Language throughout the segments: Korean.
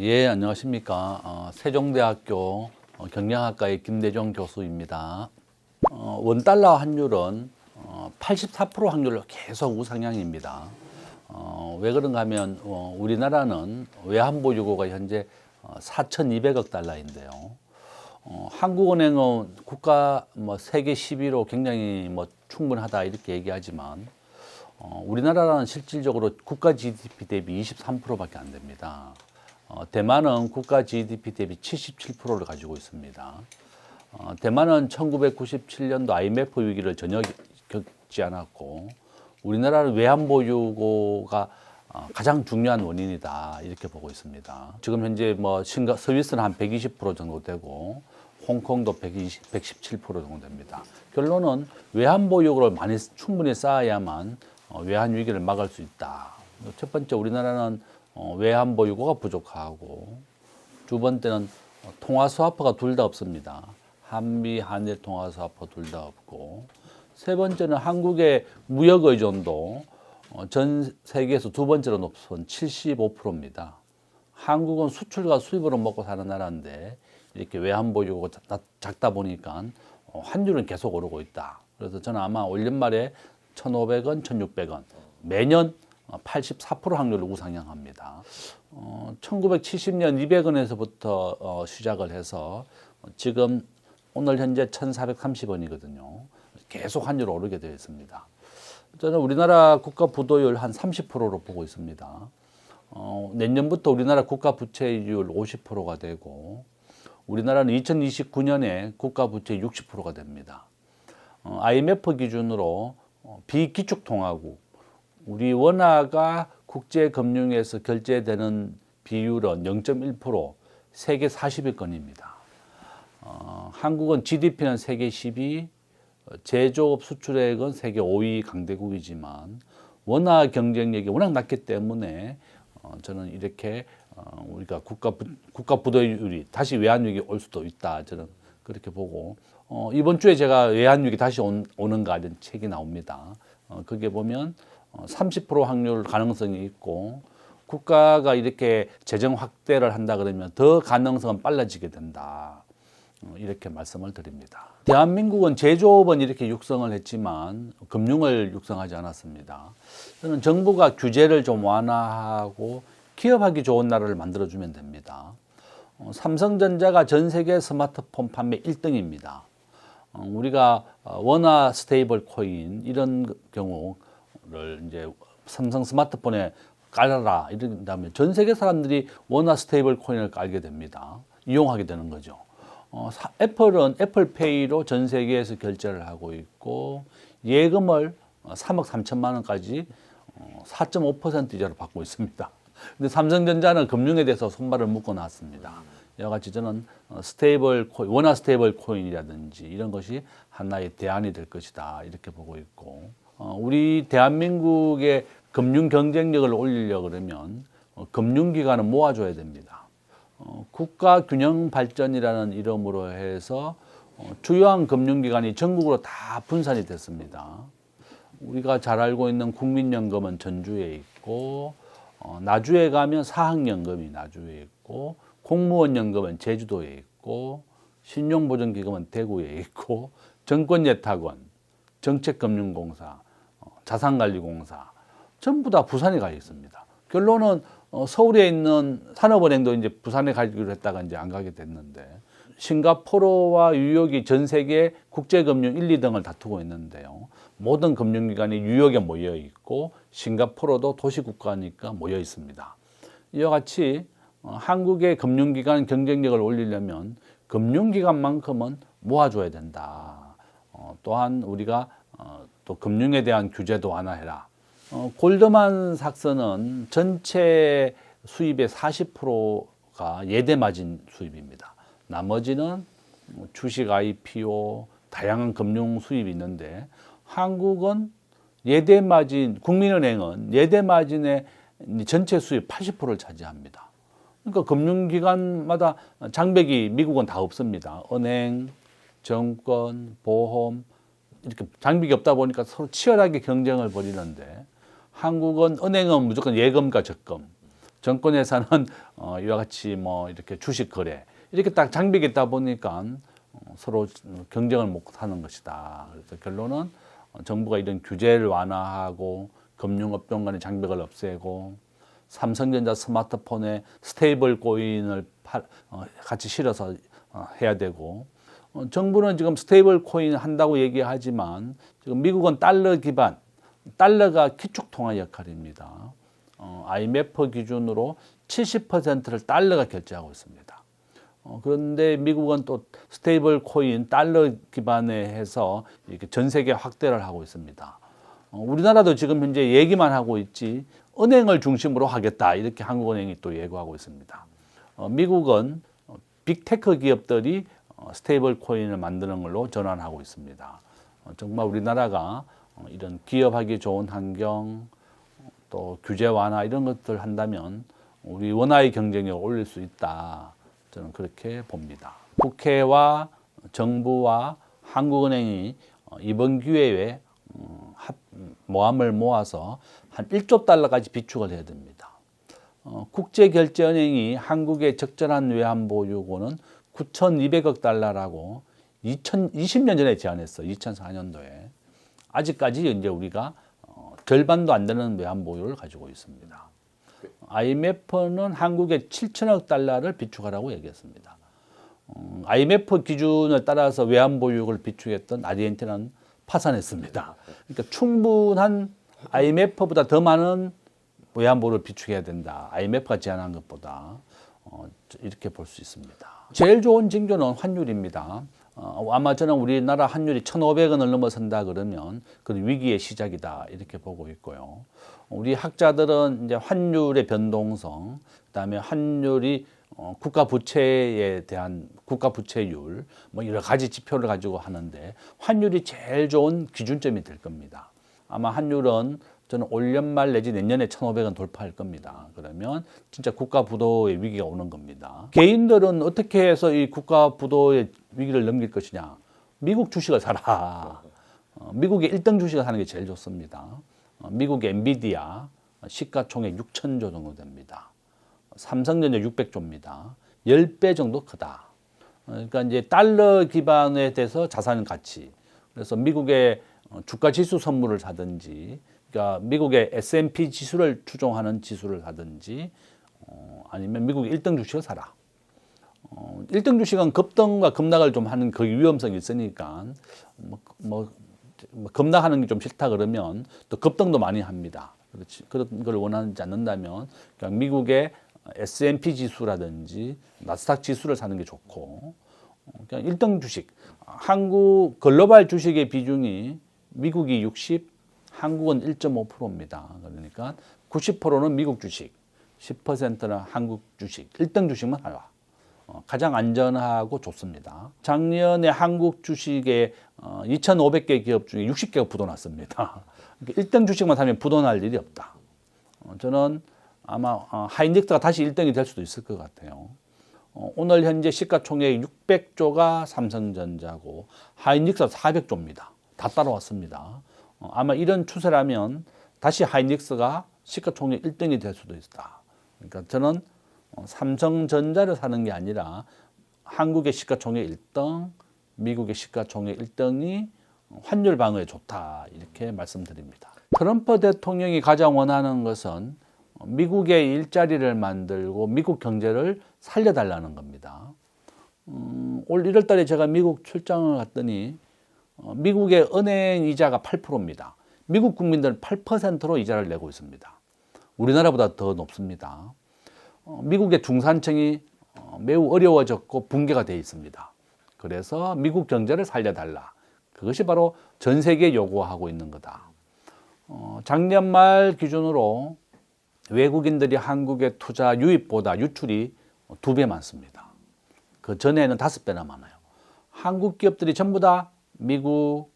예, 안녕하십니까. 세종대학교 경영학과의 김대종 교수입니다. 원달러 환율은 84% 확률로 계속 우상향입니다. 왜 그런가 하면 우리나라는 외환보유고가 현재 4,200억 달러인데요. 한국은행은 국가 세계 10위로 굉장히 충분하다 이렇게 얘기하지만 우리나라는 실질적으로 국가 GDP 대비 23%밖에 안 됩니다. 대만은 국가 GDP 대비 77%를 가지고 있습니다. 대만은 1997년도 IMF 위기를 전혀 겪지 않았고 우리나라는 외환보유고가 가장 중요한 원인이다 이렇게 보고 있습니다. 지금 현재 스위스는 한 120% 정도 되고 홍콩도 117% 정도 됩니다. 결론은 외환보유고를 충분히 쌓아야만 외환 위기를 막을 수 있다. 첫 번째 우리나라는 외환보유고가 부족하고 두 번째는 통화스와프가 둘 다 없습니다. 한미, 한일 통화스와프 둘 다 없고 세 번째는 한국의 무역 의존도 전 세계에서 두 번째로 높은 75%입니다. 한국은 수출과 수입으로 먹고 사는 나라인데 이렇게 외환보유고가 작다 보니까 환율은 계속 오르고 있다. 그래서 저는 아마 올 연말에 1,500원, 1,600원 매년 84% 확률로 우상향합니다. 1970년 200원에서부터 시작을 해서 지금 오늘 현재 1,430원이거든요. 계속 환율이 오르게 되어 있습니다. 저는 우리나라 국가 부도율 한 30%로 보고 있습니다. 내년부터 우리나라 국가 부채율 50%가 되고 우리나라는 2029년에 국가 부채 60%가 됩니다. IMF 기준으로 비기축통화국 우리 원화가 국제금융에서 결제되는 비율은 0.1%, 세계 40위권입니다. 한국은 GDP는 세계 10위, 제조업 수출액은 세계 5위 강대국이지만 원화 경쟁력이 워낙 낮기 때문에 저는 이렇게 우리가 국가 부도율이 다시 외환위기 올 수도 있다. 저는 그렇게 보고 이번 주에 제가 외환위기 다시 오는가 이런 책이 나옵니다. 거기에 보면 30% 확률 가능성이 있고 국가가 이렇게 재정 확대를 한다 그러면 더 가능성은 빨라지게 된다. 이렇게 말씀을 드립니다. 대한민국은 제조업은 이렇게 육성을 했지만 금융을 육성하지 않았습니다. 저는 정부가 규제를 좀 완화하고 기업하기 좋은 나라를 만들어주면 됩니다. 삼성전자가 전 세계 스마트폰 판매 1등입니다. 우리가 원화 스테이블 코인 이런 경우를 이제 삼성 스마트폰에 깔아라 이런다면 전 세계 사람들이 원화 스테이블 코인을 깔게 됩니다. 이용하게 되는 거죠. 애플은 애플페이로 전 세계에서 결제를 하고 있고 예금을 3억 3천만 원까지 4.5% 이자로 받고 있습니다. 근데 삼성전자는 금융에 대해서 손발을 묶어 놨습니다. 이와 같이 저는 원화 스테이블 코인이라든지 이런 것이 하나의 대안이 될 것이다 이렇게 보고 있고 우리 대한민국의 금융 경쟁력을 올리려고 그러면 금융기관은 모아줘야 됩니다. 국가균형발전이라는 이름으로 해서 주요한 금융기관이 전국으로 다 분산이 됐습니다. 우리가 잘 알고 있는 국민연금은 전주에 있고 나주에 가면 사학연금이 나주에 있고 공무원연금은 제주도에 있고 신용보증기금은 대구에 있고 정권예탁원, 정책금융공사, 자산관리공사 전부 다 부산에 가 있습니다. 결론은 서울에 있는 산업은행도 이제 부산에 가기로 했다가 이제 안 가게 됐는데 싱가포르와 뉴욕이 전 세계 국제금융 1, 2등을 다투고 있는데요. 모든 금융기관이 뉴욕에 모여 있고 싱가포르도 도시국가니까 모여 있습니다. 이와 같이 한국의 금융기관 경쟁력을 올리려면 금융기관만큼은 모아줘야 된다. 또한 우리가 또 금융에 대한 규제도 완화해라. 골드만삭스는 전체 수입의 40%가 예대마진 수입입니다. 나머지는 주식 IPO, 다양한 금융 수입이 있는데 한국은 예대마진, 국민은행은 예대마진의 전체 수입 80%를 차지합니다. 그러니까 금융기관마다 장벽이 미국은 다 없습니다. 은행, 정권, 보험 이렇게 장벽이 없다 보니까 서로 치열하게 경쟁을 벌이는데 한국은 은행은 무조건 예금과 적금, 정권에서는 이와 같이 뭐 이렇게 주식 거래 이렇게 딱 장벽이 있다 보니까 서로 경쟁을 못 하는 것이다. 그래서 결론은 정부가 이런 규제를 완화하고 금융업종 간의 장벽을 없애고 삼성전자 스마트폰에 스테이블 코인을 같이 실어서 해야 되고 정부는 지금 스테이블 코인 한다고 얘기하지만 지금 미국은 달러 기반, 달러가 기축통화 역할입니다. IMF 기준으로 70%를 달러가 결제하고 있습니다. 그런데 미국은 또 스테이블 코인 달러 기반에 해서 이렇게 전 세계 확대를 하고 있습니다. 우리나라도 지금 현재 얘기만 하고 있지 은행을 중심으로 하겠다 이렇게 한국은행이 또 예고하고 있습니다. 미국은 빅테크 기업들이 스테이블 코인을 만드는 걸로 전환하고 있습니다. 정말 우리나라가 이런 기업하기 좋은 환경 또 규제 완화 이런 것들 한다면 우리 원화의 경쟁력을 올릴 수 있다. 저는 그렇게 봅니다. 국회와 정부와 한국은행이 이번 기회에 모함을 모아서 한 1조 달러까지 비축을 해야 됩니다. 국제결제은행이 한국의 적절한 외환보유고는 9,200억 달러라고 2020년 전에 제안했어요. 2004년도에. 아직까지 이제 우리가 절반도 안 되는 외환보유를 가지고 있습니다. IMF는 한국에 7천억 달러를 비축하라고 얘기했습니다. IMF 기준을 따라서 외환보유고를 비축했던 아르헨티나는 파산했습니다. 그러니까 충분한 IMF보다 더 많은 외환보유를 비축해야 된다. IMF가 제안한 것보다 이렇게 볼 수 있습니다. 제일 좋은 징조는 환율입니다. 아마 저는 우리나라 환율이 1,500원을 넘어선다 그러면 그 위기의 시작이다 이렇게 보고 있고요. 우리 학자들은 이제 환율의 변동성, 그다음에 환율이 국가 부채에 대한 국가 부채율 뭐 여러 가지 지표를 가지고 하는데 환율이 제일 좋은 기준점이 될 겁니다. 아마 환율은 저는 올 연말 내지 내년에 1,500원 돌파할 겁니다. 그러면 진짜 국가 부도의 위기가 오는 겁니다. 개인들은 어떻게 해서 이 국가 부도의 위기를 넘길 것이냐? 미국 주식을 사라. 미국의 1등 주식을 사는 게 제일 좋습니다. 미국의 엔비디아 시가총액 6,000조 정도 됩니다. 삼성전자 600조입니다. 10배 정도 크다. 그러니까 이제 달러 기반에 대해서 자산 가치. 그래서 미국의 주가 지수 선물을 사든지, 그러니까 미국의 S&P 지수를 추종하는 지수를 사든지, 아니면 미국의 1등 주식을 사라. 1등 주식은 급등과 급락을 좀 하는 그 위험성이 있으니까, 급락하는 게 좀 싫다 그러면 또 급등도 많이 합니다. 그렇지. 그런 걸 원하지 않는다면, 그러니까 미국의 S&P 지수라든지 나스닥 지수를 사는 게 좋고, 그냥 1등 주식, 한국 글로벌 주식의 비중이 미국이 60, 한국은 1.5%입니다. 그러니까 90%는 미국 주식, 10%는 한국 주식, 1등 주식만 하라. 가장 안전하고 좋습니다. 작년에 한국 주식에 2,500개 기업 중에 60개가 부도났습니다. 1등 주식만 사면 부도날 일이 없다. 저는 아마 하이닉스가 다시 1등이 될 수도 있을 것 같아요. 오늘 현재 시가총액 600조가 삼성전자고 하이닉스가 400조입니다. 다 따라왔습니다. 아마 이런 추세라면 다시 하이닉스가 시가총액 1등이 될 수도 있다. 그러니까 저는 삼성전자를 사는 게 아니라 한국의 시가총액 1등, 미국의 시가총액 1등이 환율 방어에 좋다 이렇게 말씀드립니다. 트럼프 대통령이 가장 원하는 것은 미국의 일자리를 만들고 미국 경제를 살려달라는 겁니다. 올 1월 달에 제가 미국 출장을 갔더니 미국의 은행 이자가 8%입니다. 미국 국민들은 8%로 이자를 내고 있습니다. 우리나라보다 더 높습니다. 미국의 중산층이 매우 어려워졌고 붕괴가 되어 있습니다. 그래서 미국 경제를 살려달라. 그것이 바로 전 세계에 요구하고 있는 거다. 작년 말 기준으로 외국인들이 한국에 투자 유입보다 유출이 2배 많습니다. 그 전에는 5배나 많아요. 한국 기업들이 전부 다 미국,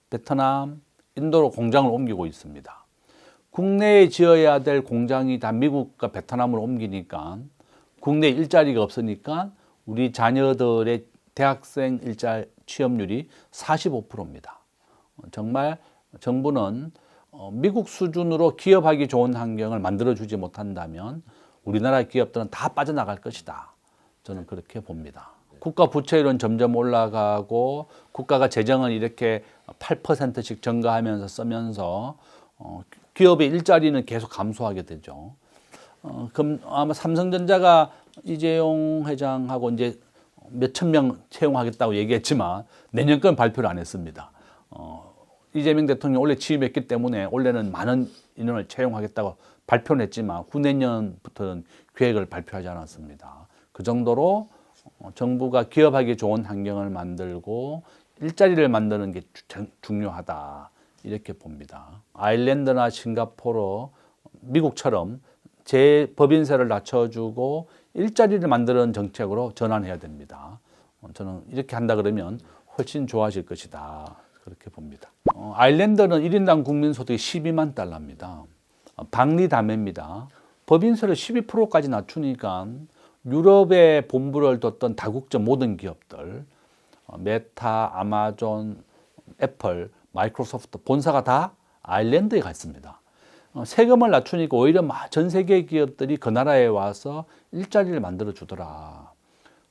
베트남, 인도로 공장을 옮기고 있습니다. 국내에 지어야 될 공장이 다 미국과 베트남으로 옮기니까 국내 일자리가 없으니까 우리 자녀들의 대학생 취업률이 45%입니다. 정말 정부는 미국 수준으로 기업하기 좋은 환경을 만들어주지 못한다면 우리나라 기업들은 다 빠져나갈 것이다. 저는 그렇게 봅니다. 국가 부채율은 점점 올라가고 국가가 재정을 이렇게 8%씩 증가하면서 쓰면서 기업의 일자리는 계속 감소하게 되죠. 그럼 아마 삼성전자가 이재용 회장하고 이제 몇천 명 채용하겠다고 얘기했지만 내년 건 발표를 안 했습니다. 이재명 대통령이 원래 취임했기 때문에 원래는 많은 인원을 채용하겠다고 발표는 했지만 후내년부터는 계획을 발표하지 않았습니다. 그 정도로 정부가 기업하기 좋은 환경을 만들고 일자리를 만드는 게 중요하다 이렇게 봅니다. 아일랜드나 싱가포르, 미국처럼 재법인세를 낮춰주고 일자리를 만드는 정책으로 전환해야 됩니다. 저는 이렇게 한다 그러면 훨씬 좋아질 것이다 그렇게 봅니다. 아일랜드는 1인당 국민소득이 12만 달러입니다. 박리담회입니다. 법인세를 12%까지 낮추니까 유럽에 본부를 뒀던 다국적 모든 기업들, 메타, 아마존, 애플, 마이크로소프트 본사가 다 아일랜드에 갔습니다. 세금을 낮추니까 오히려 전 세계 기업들이 그 나라에 와서 일자리를 만들어 주더라.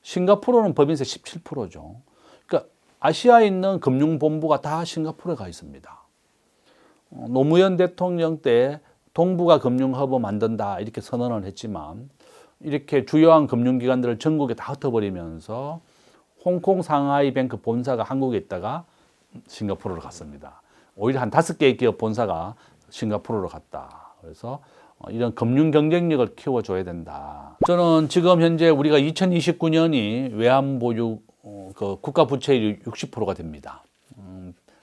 싱가포르는 법인세 17%죠. 그러니까 아시아에 있는 금융본부가 다 싱가포르에 가 있습니다. 노무현 대통령 때 동북아 금융허브 만든다 이렇게 선언을 했지만 이렇게 주요한 금융기관들을 전국에 다 흩어버리면서 홍콩 상하이 뱅크 본사가 한국에 있다가 싱가포르로 갔습니다. 오히려 한 5개의 기업 본사가 싱가포르로 갔다. 그래서 이런 금융 경쟁력을 키워줘야 된다. 저는 지금 현재 우리가 2029년이 외환보유 그 국가 부채율이 60%가 됩니다.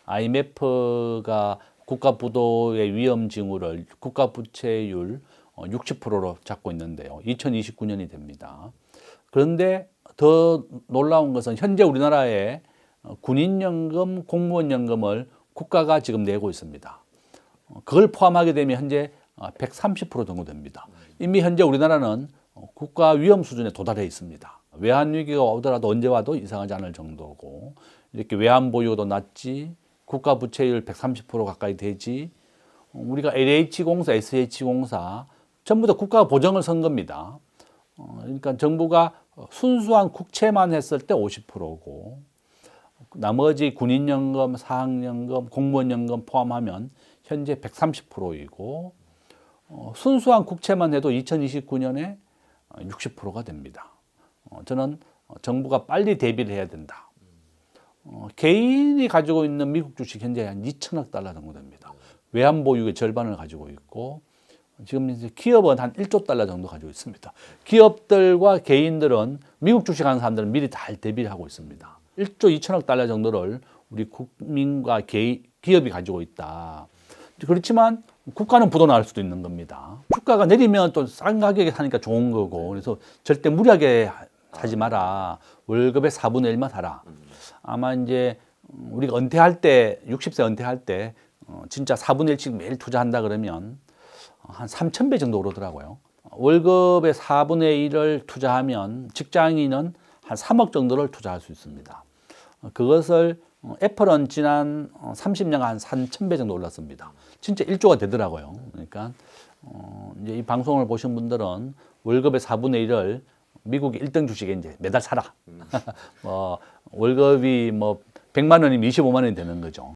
IMF가 국가 부도의 위험 징후를 국가 부채율 60%로 잡고 있는데요. 2029년이 됩니다. 그런데 더 놀라운 것은 현재 우리나라에 군인연금, 공무원연금을 국가가 지금 내고 있습니다. 그걸 포함하게 되면 현재 130% 정도 됩니다. 이미 현재 우리나라는 국가 위험 수준에 도달해 있습니다. 외환위기가 오더라도 언제 와도 이상하지 않을 정도고 이렇게 외환 보유도 낮지 국가 부채율 130% 가까이 되지 우리가 LH공사, SH공사 전부 다 국가가 보정을 선 겁니다. 그러니까 정부가 순수한 국채만 했을 때 50%고 나머지 군인연금, 사학연금, 공무원연금 포함하면 현재 130%이고 순수한 국채만 해도 2029년에 60%가 됩니다. 저는 정부가 빨리 대비를 해야 된다. 개인이 가지고 있는 미국 주식 현재 한 2천억 달러 정도 됩니다. 외환 보유의 절반을 가지고 있고 지금 이제 기업은 한 1조 달러 정도 가지고 있습니다. 기업들과 개인들은 미국 주식 하는 사람들은 미리 다 대비를 하고 있습니다. 1조 2천억 달러 정도를 우리 국민과 기업이 가지고 있다. 그렇지만 국가는 부도 날 수도 있는 겁니다. 주가가 내리면 또 싼 가격에 사니까 좋은 거고 그래서 절대 무리하게 사지 마라. 월급의 4분의 1만 사라. 아마 이제 우리가 은퇴할 때 60세 은퇴할 때 진짜 4분의 1씩 매일 투자한다 그러면 한 3,000배 정도 오르더라고요. 월급의 4분의 1을 투자하면 직장인은 한 3억 정도를 투자할 수 있습니다. 그것을 애플은 지난 30년 한 3,000배 정도 올랐습니다. 진짜 1조가 되더라고요. 그러니까 이제 이 방송을 보신 분들은 월급의 4분의 1을 미국의 1등 주식에 이제 매달 사라. 월급이 100만 원이면 25만 원이 되는 거죠.